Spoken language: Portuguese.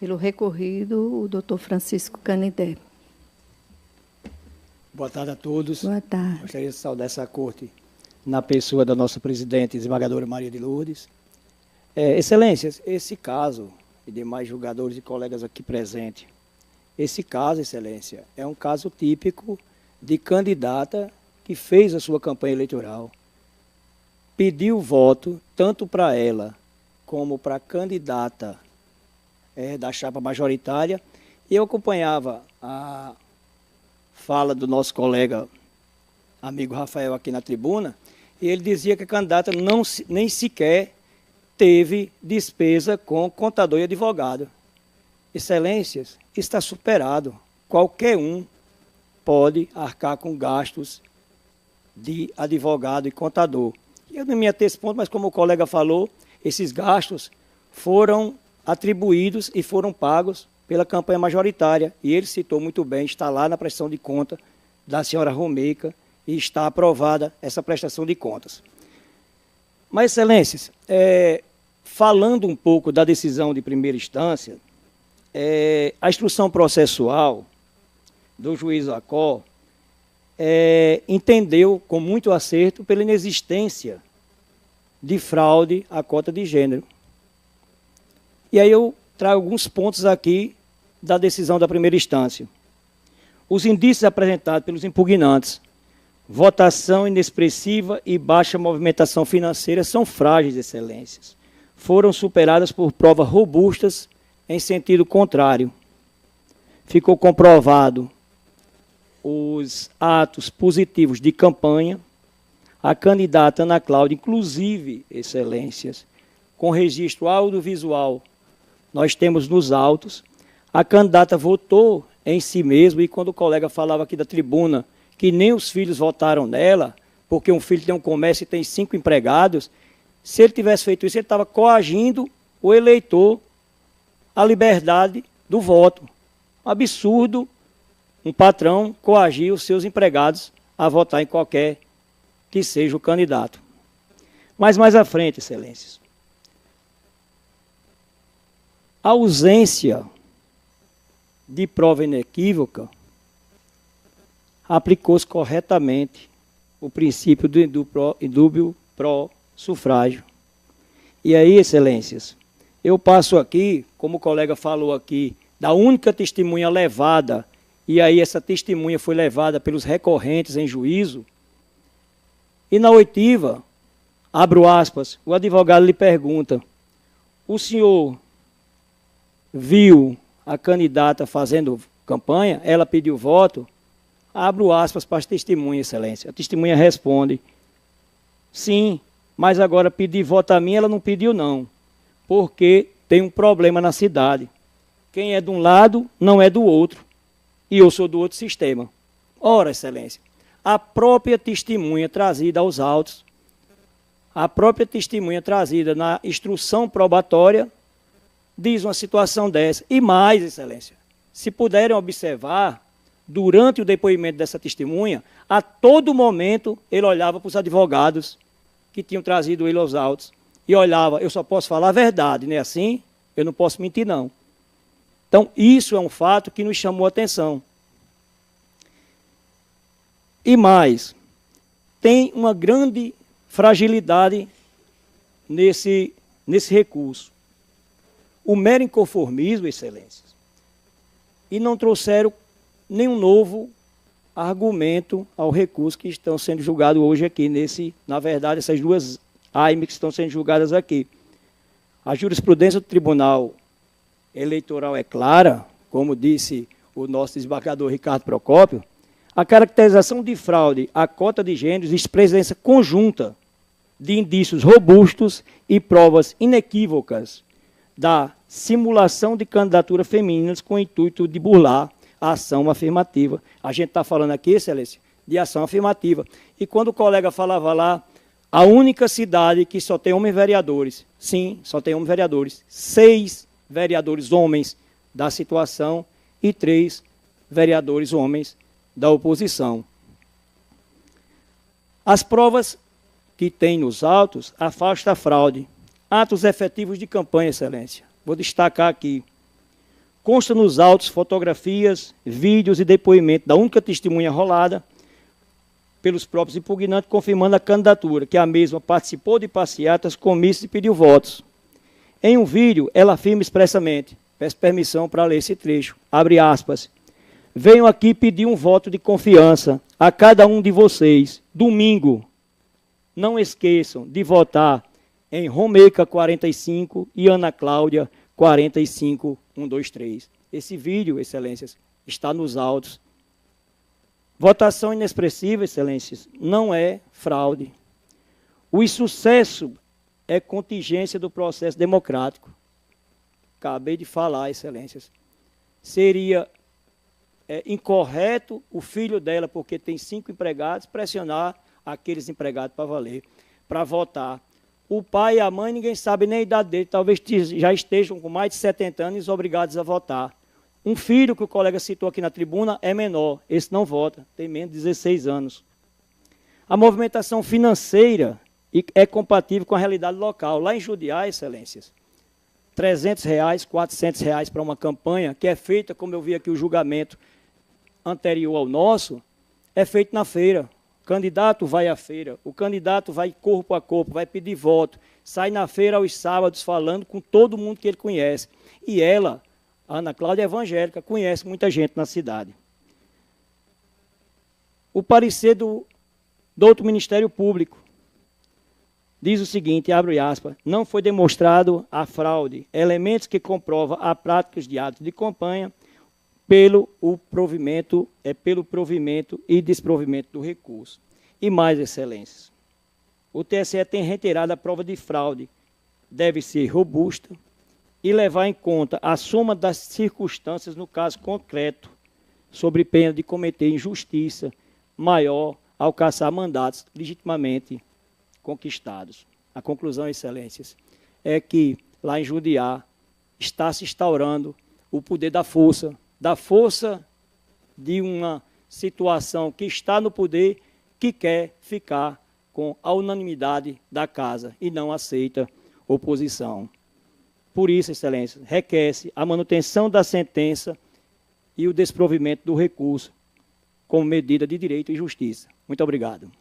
Pelo recorrido, o doutor Francisco Canidé. Boa tarde a todos. Boa tarde. Gostaria de saudar essa corte na pessoa da nossa presidente, desembargadora Maria de Lourdes. Excelências, esse caso, e demais julgadores e colegas aqui presentes, esse caso, Excelência, é um caso típico de candidata que fez a sua campanha eleitoral, pediu voto tanto para ela como para a candidata da chapa majoritária. Eu acompanhava a fala do nosso colega, amigo Rafael, aqui na tribuna, e ele dizia que a candidata nem sequer teve despesa com contador e advogado. Excelências, está superado. Qualquer um pode arcar com gastos de advogado e contador. Eu não me atei a esse ponto, mas como o colega falou, esses gastos foram atribuídos e foram pagos pela campanha majoritária. E ele citou muito bem, está lá na prestação de conta da senhora Romeica e está aprovada essa prestação de contas. Mas, Excelências, falando um pouco da decisão de primeira instância, a instrução processual do juiz Acó entendeu com muito acerto pela inexistência de fraude à cota de gênero. E aí eu trago alguns pontos aqui da decisão da primeira instância. Os indícios apresentados pelos impugnantes, votação inexpressiva e baixa movimentação financeira, são frágeis, Excelências. Foram superadas por provas robustas em sentido contrário. Ficou comprovado os atos positivos de campanha. A candidata Ana Cláudia, inclusive, Excelências, com registro audiovisual, nós temos nos autos, a candidata votou em si mesma, e quando o colega falava aqui da tribuna que nem os filhos votaram nela, porque um filho tem um comércio e tem 5 empregados, se ele tivesse feito isso, ele estava coagindo o eleitor à liberdade do voto. Um absurdo um patrão coagir os seus empregados a votar em qualquer que seja o candidato. Mas mais à frente, Excelências, a ausência de prova inequívoca aplicou-se corretamente o princípio do indúbio pro sufrágio. E aí, Excelências, eu passo aqui, como o colega falou aqui, da única testemunha levada, e aí essa testemunha foi levada pelos recorrentes em juízo, e na oitiva, abro aspas, o advogado lhe pergunta: o senhor viu a candidata fazendo campanha? Ela pediu voto? Abro aspas para as testemunhas, Excelência. A testemunha responde: sim, mas agora pedir voto a mim, ela não pediu não, porque tem um problema na cidade. Quem é de um lado não é do outro, e eu sou do outro sistema. Ora, Excelência, a própria testemunha trazida aos autos, a própria testemunha trazida na instrução probatória, diz uma situação dessa. E mais, Excelência, se puderem observar, durante o depoimento dessa testemunha, a todo momento ele olhava para os advogados que tinham trazido ele aos autos e olhava: eu só posso falar a verdade, não é assim? Eu não posso mentir, não. Então, isso é um fato que nos chamou a atenção. E mais, tem uma grande fragilidade nesse recurso. O mero inconformismo, Excelências, e não trouxeram nenhum novo argumento ao recurso que estão sendo julgados hoje aqui, na verdade, essas duas AIME que estão sendo julgadas aqui. A jurisprudência do Tribunal Eleitoral é clara, como disse o nosso desembargador Ricardo Procópio. A caracterização de fraude à cota de gêneros diz presença conjunta de indícios robustos e provas inequívocas da simulação de candidaturas femininas com o intuito de burlar a ação afirmativa. A gente está falando aqui, Excelência, de ação afirmativa. E quando o colega falava lá, a única cidade que só tem homens vereadores, sim, só tem homens vereadores, 6 vereadores homens da situação e 3 vereadores homens da oposição. As provas que tem nos autos afastam a fraude. Atos efetivos de campanha, Excelência. Vou destacar aqui. Consta nos autos fotografias, vídeos e depoimento da única testemunha rolada pelos próprios impugnantes, confirmando a candidatura, que a mesma participou de passeatas, comícios e pediu votos. Em um vídeo, ela afirma expressamente, peço permissão para ler esse trecho, abre aspas, venho aqui pedir um voto de confiança a cada um de vocês, domingo. Não esqueçam de votar em Romeica 45 e Ana Cláudia 45123. Esse vídeo, excelências, está nos autos. Votação inexpressiva, excelências, não é fraude. O insucesso é contingência do processo democrático. Acabei de falar, excelências. Seria incorreto o filho dela, porque tem 5 empregados, pressionar aqueles empregados para valer, para votar. O pai e a mãe, ninguém sabe nem a idade dele, talvez já estejam com mais de 70 anos obrigados a votar. Um filho que o colega citou aqui na tribuna é menor, esse não vota, tem menos de 16 anos. A movimentação financeira é compatível com a realidade local. Lá em Judiá, excelências, R$300, R$400 para uma campanha, que é feita, como eu vi aqui o julgamento anterior ao nosso, é feito na feira. O candidato vai à feira, o candidato vai corpo a corpo, vai pedir voto, sai na feira aos sábados falando com todo mundo que ele conhece. E ela, a Ana Cláudia, é evangélica, conhece muita gente na cidade. O parecer do outro Ministério Público diz o seguinte, abre aspas, não foi demonstrado a fraude, elementos que comprovam a prática de atos de campanha pelo provimento e desprovimento do recurso. E mais, excelências, o TSE tem reiterado a prova de fraude, deve ser robusta e levar em conta a soma das circunstâncias no caso concreto, sobre pena de cometer injustiça maior ao caçar mandatos legitimamente conquistados. A conclusão, excelências, é que lá em Judiá está se instaurando o poder da força de uma situação que está no poder, que quer ficar com a unanimidade da casa e não aceita oposição. Por isso, excelência, requer-se a manutenção da sentença e o desprovimento do recurso como medida de direito e justiça. Muito obrigado.